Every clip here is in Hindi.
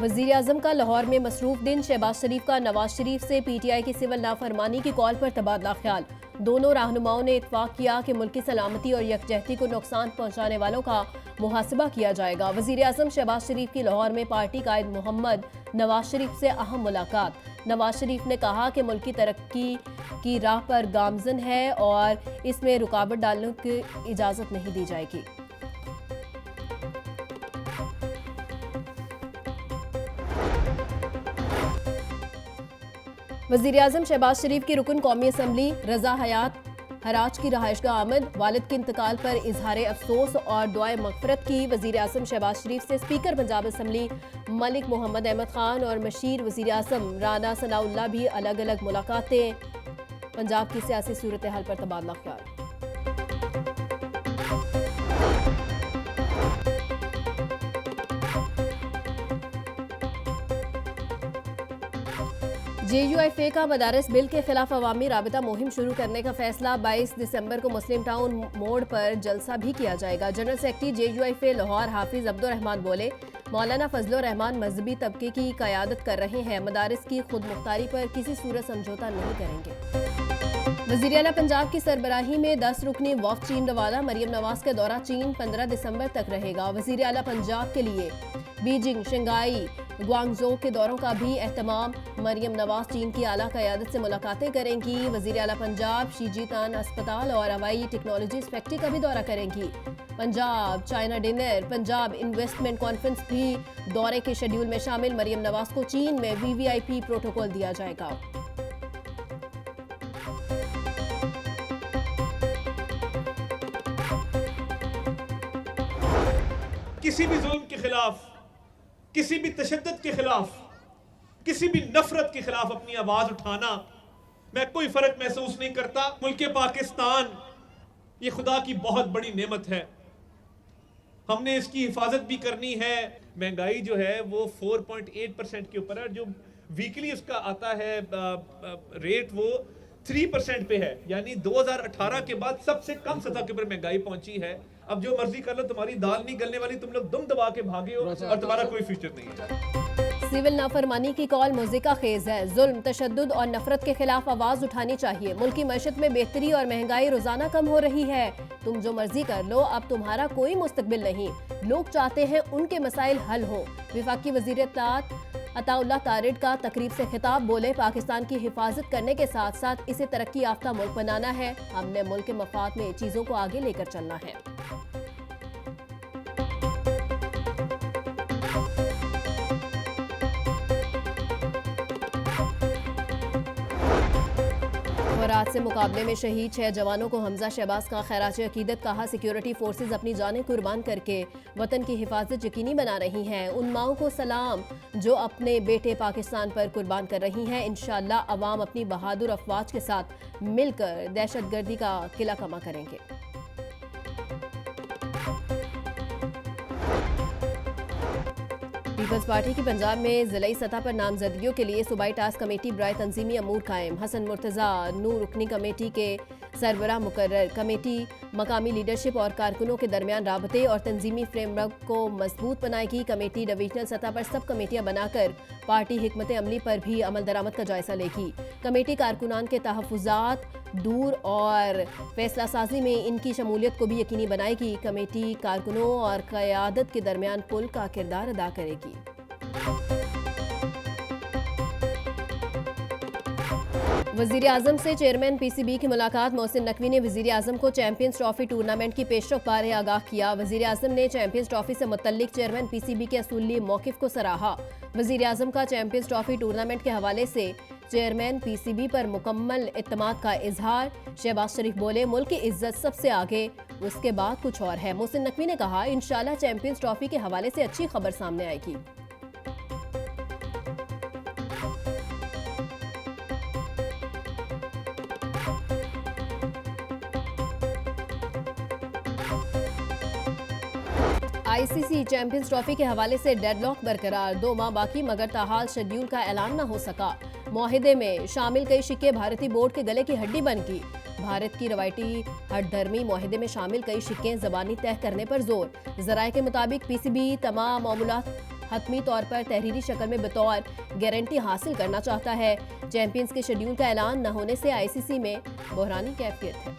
वजीर आजम का लाहौर में मसरूफ दिन। शहबाज शरीफ का नवाज शरीफ से पीटीआई की सिविल नाफरमानी की कॉल पर तबादला ख्याल। दोनों रहनुमाओं ने इत्तफाक किया कि मुल्क की सलामती और यकजहती को नुकसान पहुंचाने वालों का मुहासिबा किया जाएगा। वजीर आजम शहबाज शरीफ की लाहौर में पार्टी कायद मोहम्मद नवाज शरीफ से अहम मुलाकात। नवाज शरीफ ने कहा कि मुल्क की तरक्की की राह पर गामजन है और इसमें रुकावट डालने की इजाजत नहीं दी जाएगी। वज़ीर आज़म शहबाज शरीफ की रुकन कौमी असम्बली रजा हयात हराज की रहायशगाह आमद। वालिद के इंतकाल पर इजहार अफसोस और दुआए मगफरत की। वज़ीर आज़म शहबाज शरीफ से स्पीकर पंजाब असम्बली मलिक मोहम्मद अहमद खान और मशीर वज़ीर आज़म राना सनाउल्लाह भी अलग अलग मुलाकातें। पंजाब की सियासी सूरत हाल पर तबादला ख्याल। JUIFA का मदारस बिल के खिलाफ अवामी राबिता मुहिम शुरू करने का फैसला। 22 दिसंबर को मुस्लिम टाउन मोड़ पर जलसा भी किया जाएगा। जनरल सेक्रेटरी JUIFA लाहौर हाफिज अब्दुल रहमान बोले, मौलाना फजलुर रहमान मजहबी तबके की क़यादत कर रहे हैं, मदारस की खुद मुख्तारी पर किसी सूरत समझौता नहीं करेंगे। वज़ीर आला पंजाब की सरबराही में 10 रुकनी वफ़द चीन रवाना। मरियम नवाज का दौरा चीन 15 दिसंबर तक रहेगा। वज़ीर आला पंजाब के लिए बीजिंग, शंघाई, ग्वांगझो के दौरों का भी एहतमाम। मरियम नवाज चीन की आला क़यादत से मुलाकातें करेंगी। वज़ीर आला पंजाब शीजीतान अस्पताल और हवाई टेक्नोलॉजी फैक्ट्री का भी दौरा करेंगी। Punjab China dinner, Punjab investment conference भी दौरे के शेड्यूल में शामिल। मरियम नवाज को चीन में VVIP प्रोटोकॉल दिया जाएगा। किसी भी जुल्म के खिलाफ, किसी भी तशद्दुद के खिलाफ, किसी भी नफरत के खिलाफ अपनी आवाज उठाना मैं कोई फर्क महसूस नहीं करता। मुल्क पाकिस्तान ये खुदा की बहुत बड़ी नेमत है, हमने इसकी हिफाजत भी करनी है। महंगाई जो है वो 4.8% के ऊपर है, जो वीकली उसका आता है रेट वो 3% पे है, यानी 2018 के बाद सबसे कम सतह के ऊपर महंगाई पहुंची है। अब जो मर्जी कर लो, तुम्हारी दाल नहीं गलने वाली, तुम लोग दुम दबा के भागे हो और तुम्हारा कोई फ्यूचर नहीं है। सिविल नाफरमानी की कॉल मुज़िका खेज है। जुल्म, तशद्दुद और नफरत के खिलाफ आवाज उठानी चाहिए। मुल्क की मईशत में बेहतरी और महंगाई रोजाना कम हो रही है। तुम जो मर्जी कर लो, अब तुम्हारा कोई मुस्तकबिल नहीं। लोग चाहते हैं उनके मसाइल हल हो। वफाकी वज़ीर इत्तलात अताउल्लाह तारिड का तकरीब से खिताब। बोले, पाकिस्तान की हिफाजत करने के साथ साथ इसे तरक्की याफ्ता मुल्क बनाना है। हमने मुल्क के मफाद में चीजों को आगे लेकर चलना है। रात से मुकाबले में शहीद 6 जवानों को हमजा शहबाज का खैराज अकीदत। कहा, सिक्योरिटी फोर्सेज अपनी जानें कुर्बान करके वतन की हिफाजत यकीनी बना रही हैं। उन माओं को सलाम जो अपने बेटे पाकिस्तान पर कुर्बान कर रही हैं। इंशाअल्लाह अवाम अपनी बहादुर अफवाज के साथ मिलकर दहशतगर्दी का किला कमा करेंगे। पीपल्स पार्टी की पंजाब में जिलाई सतह पर नामजदगियों के लिए सूबाई टास्क कमेटी बराए तंजीमी अमूर कायम। हसन मुर्तज़ा नूर रुकनी कमेटी के सरबराह मुकर्रर। कमेटी मकामी लीडरशिप और कारकुनों के दरमियान राबते और तंजीमी फ्रेमवर्क को मजबूत बनाएगी। कमेटी डिवीजनल सतह पर सब कमेटियां बनाकर पार्टी हिकमत अमली पर भी अमल दरामद का जायजा लेगी। कमेटी कारकुनान के तहफ़्फ़ुज़ात दूर और फैसला साजी में इनकी शमूलियत को भी यकीनी बनाएगी। कमेटी कारकुनों और क़यादत के दरमियान पुल का किरदार अदा करेगी। वज़ीर आज़म से चेयरमैन PCB की मुलाकात। मोहसिन नकवी ने वज़ीर आज़म को चैंपियंस ट्रॉफी टूर्नामेंट की पेशरफ बारे आगाह किया। वज़ीर आज़म ने चैंपियंस ट्रॉफी से मुतल्लिक चेयरमैन PCB के असूली मौक़िफ़ को सराहा। वज़ीर आज़म का चैंपियंस ट्रॉफी टूर्नामेंट के हवाले से चेयरमैन PCB पर मुकम्मल इत्तमाद का इजहार। शहबाज शरीफ बोले, मुल्क की इज्जत सबसे आगे, उसके बाद कुछ और है। मोहसिन नकवी ने कहा, इंशाअल्लाह चैंपियंस ट्रॉफी के हवाले से अच्छी खबर सामने आएगी। ICC चैंपियंस ट्रॉफी के हवाले से डेडलॉक बरकरार। 2 माह बाकी मगर ताहाल शेड्यूल का ऐलान न हो सका। मुआहिदे में शामिल कई शिक्के भारतीय बोर्ड के गले की हड्डी बन गई। भारत की रवायती हठधर्मी मुआहिदे में शामिल कई शिक्के ज़बानी तय करने पर जोर। ज़राए के मुताबिक PCB तमाम मामूलात हतमी तौर पर तहरीरी शक्ल में बतौर गारंटी हासिल करना चाहता है। चैंपियंस के शेड्यूल का ऐलान न होने से आईसीसी में बहरानी कैफियत है।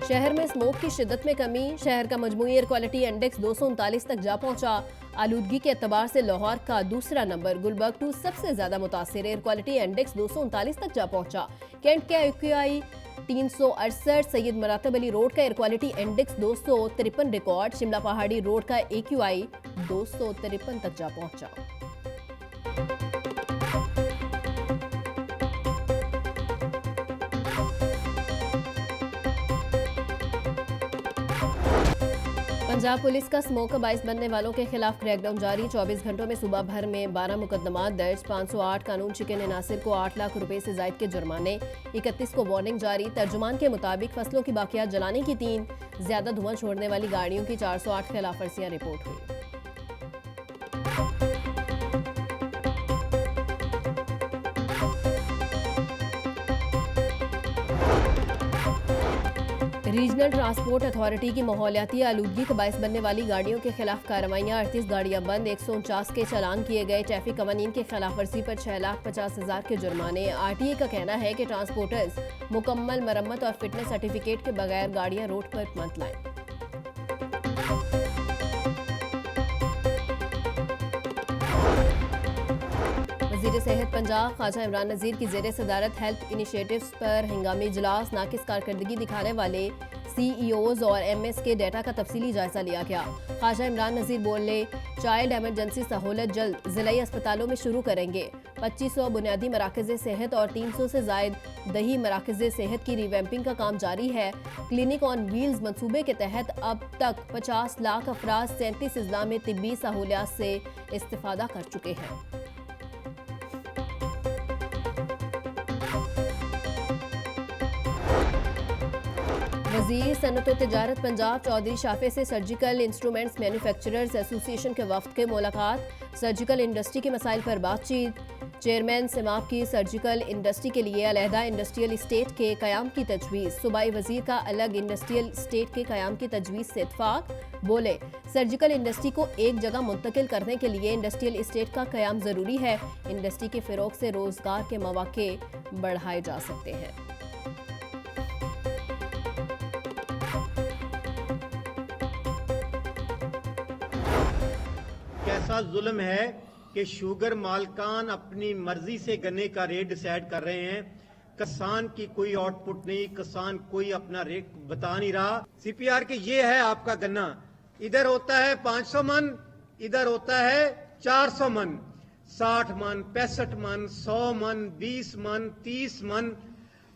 शहर में स्मोक की शिद्दत में कमी, शहर का मजमूई एयर क्वालिटी इंडेक्स 239 तक जा पहुंचा। आलूदगी के एतबार से लाहौर का दूसरा नंबर, गुलबर्ग 2 सबसे ज्यादा मुतासिर, एयर क्वालिटी इंडेक्स 239 तक जा पहुंचा। कैंट का AQI 368, सैयद मरातब अली रोड का air quality index 253 record, Shimla पहाड़ी रोड का AQI 253 तक जा पहुंचा। पंजाब पुलिस का स्मोक का बाइस बनने वालों के खिलाफ क्रैकडाउन जारी। 24 घंटों में सूबा भर में 12 मुकदमात दर्ज, 508 कानून शिकन नासिर को 8 लाख रुपए से जायद के जुर्माने, 31 को वार्निंग जारी। तर्जुमान के मुताबिक फसलों की बाकियात जलाने की 3, ज्यादा धुआं छोड़ने वाली गाड़ियों की 408 खिलाफ वर्जियां रिपोर्ट हुई। रीजनल ट्रांसपोर्ट अथॉरिटी की माहौलियाती आलूदगी का बायस बनने वाली गाड़ियों के खिलाफ कार्रवाइयां, 38 गाड़ियां बंद, 149 के चालान किए गए। ट्रैफिक कवानीन की खिलाफ वर्जी पर 6,50,000 के जुर्माने। RTA का कहना है कि ट्रांसपोर्टर्स मुकम्मल मरम्मत और फिटनेस सर्टिफिकेट के बगैर गाड़ियां रोड पर मत लाएं। वज़ीर सेहत पंजाब ख्वाजा इमरान नज़ीर की ज़ेर सदारत हेल्थ इनिशिएटिव्स पर हंगामी इजलास, नाकिस कारकर्दगी दिखाने वाले CEOs और MS के डेटा का तफसीली जायजा लिया गया। ख्वाजा इमरान नज़ीर बोले, चाइल्ड एमरजेंसी सहूलत जल्द ज़िलाई अस्पतालों में शुरू करेंगे। 2500 बुनियादी मराकज़ सेहत और 300 से जायद दही मराकज़ सेहत की रिवैम्पिंग का काम जारी है। क्लिनिक ऑन व्हील्स मंसूबे के तहत अब तक 50 लाख अफराद 37 अजला में तिब्बी सहूलियात से इस्तिफादा कर चुके हैं। वज़ीर सनअत व तिजारत पंजाब चौधरी शाफे से सर्जिकल इंस्ट्रूमेंट्स मैन्युफैक्चरर्स एसोसिएशन के वफ्द के मुलाकात, सर्जिकल इंडस्ट्री के मसाइल पर बातचीत। चेयरमैन सिमाप की सर्जिकल इंडस्ट्री के लिए अलहदा इंडस्ट्रियल इस्टेट के क़याम की तजवीज़, सूबाई वज़ीर का अलग इंडस्ट्रियल इस्टेट के क़याम की तजवीज़ से इत्फाक। बोले, सर्जिकल इंडस्ट्री को एक जगह मुंतकिल करने के लिए इंडस्ट्रियल इस्टेट का क़याम ज़रूरी है। इंडस्ट्री के फ़रोग़ से रोज़गार के मौक़े बढ़ाए जा सकते हैं। कैसा जुल्म है कि शुगर मालकान अपनी मर्जी से गन्ने का रेट डिसाइड कर रहे हैं। किसान की कोई आउटपुट नहीं, किसान कोई अपना रेट बता नहीं रहा। CPR के ये है आपका गन्ना, इधर होता है 500 मन, इधर होता है 400 मन, 60 मन, 65 मन, 100 मन, 20 मन, 30 मन,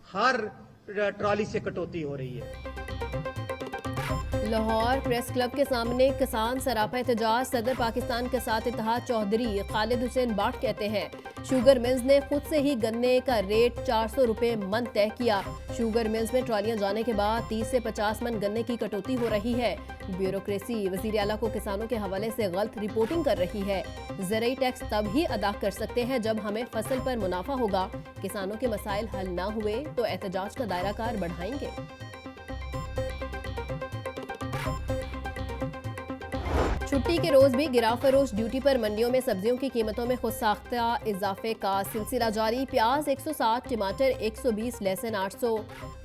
हर ट्रॉली से कटौती हो रही है। लाहौर प्रेस क्लब के सामने किसान सरापा एहतजाज, सदर पाकिस्तान के साथ इत्तेहाद चौधरी खालिद हुसैन बाट कहते हैं, शुगर मिल्स ने खुद से ही गन्ने का रेट 400 रुपए मन तय किया। शुगर मिल्स में ट्रॉलियां जाने के बाद 30 से 50 मन गन्ने की कटौती हो रही है। ब्यूरोक्रेसी वज़ीर आला को किसानों के हवाले से गलत रिपोर्टिंग कर रही है। ज़रूरी टैक्स तब ही अदा कर सकते हैं जब हमें फसल पर मुनाफा होगा। किसानों के मसाइल हल न हुए तो एहतजाज का दायरा कार बढ़ाएंगे। छुट्टी के रोज भी गिराव फरोश ड्यूटी पर मंडियों में सब्जियों की कीमतों में खुद साख्ता इजाफे का सिलसिला जारी। प्याज 160, टमाटर 120, लहसुन 800,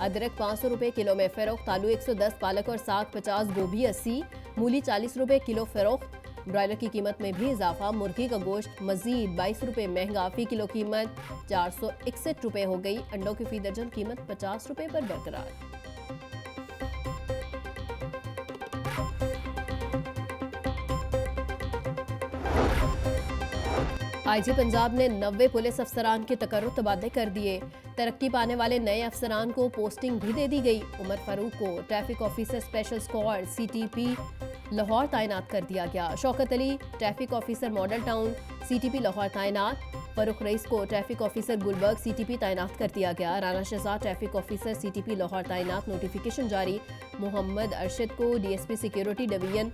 अदरक 500 रुपए किलो में फरोख्त, आलू 110, पालक और साग 50, गोभी 80, मूली 40 रुपए किलो फरोख्त। ब्रॉयलर की कीमत में भी इजाफा, मुर्गी का गोश्त मजीद 22 रुपए महंगा, फी किलो कीमत 461 रुपए हो गई। अंडों की फी दर्जन कीमत 50 रुपए पर बरकरार। IG पंजाब ने 90 पुलिस अफसरान के तकर्रुर तबादले कर दिए। तरक्की पाने वाले नए अफसरान को पोस्टिंग भी दे दी गई। उमर फारूक को traffic officer special squad CTP Lahore तैनात कर दिया गया। Shaukat Ali traffic officer model town CTP Lahore तैनात। फरूख रईस को ट्रैफिक ऑफिसर गुलबर्ग CTP तैनात कर दिया गया। Rana Shahzad traffic officer CTP Lahore तैनात, नोटिफिकेशन जारी। मोहम्मद अरशद को DSP सिक्योरिटी डिवीजन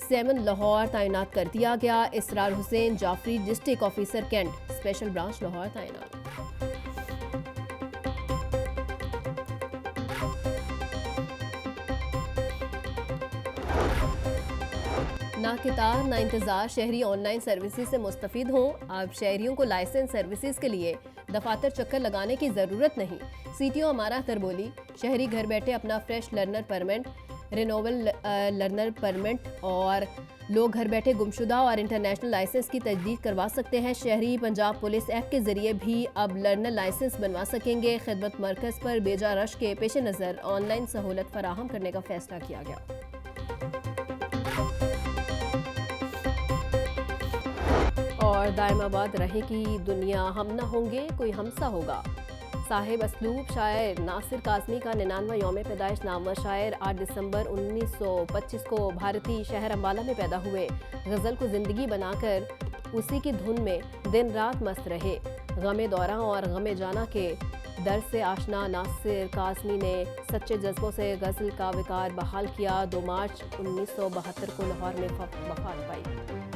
7 लाहौर तैनात कर दिया गया। Israr Hussain Jafri district officer cantt special branch Lahore तैनात। ना किताब ना इंतजार, शहरी ऑनलाइन सर्विसेज से मुस्तफीद हों। अब शहरियों को लाइसेंस सर्विसेज के लिए दफातर चक्कर लगाने की ज़रूरत नहीं। सीटीओ अमारा अख्तर बोली, शहरी घर बैठे अपना fresh learner permit, renewal learner permit और लोग घर बैठे गुमशुदा और इंटरनेशनल लाइसेंस की तजदीद करवा सकते हैं। शहरी पंजाब पुलिस ऐप के जरिए भी अब लर्नर लाइसेंस बनवा सकेंगे। खिदमत मरकज़ पर बेजा रश के पेश नज़र ऑनलाइन सहूलत फराहम करने का फैसला किया गया। और दायमाबाद रहेगी दुनिया, हम न होंगे कोई हमसा होगा। साहिब असलूब शायर नासिर काज़मी का 99वां यौम पैदाइश। नामवर शायर 8 दिसंबर 1925 को भारतीय शहर अम्बाला में पैदा हुए। गज़ल को ज़िंदगी बनाकर उसी की धुन में दिन रात मस्त रहे। गमे दौरा और गमे जाना के दर्द से आशना नासिर काज़मी ने सच्चे जज्बों से गज़ल का विकार बहाल किया। 2 मार्च 1972 को लाहौर में वफ़ात पाई।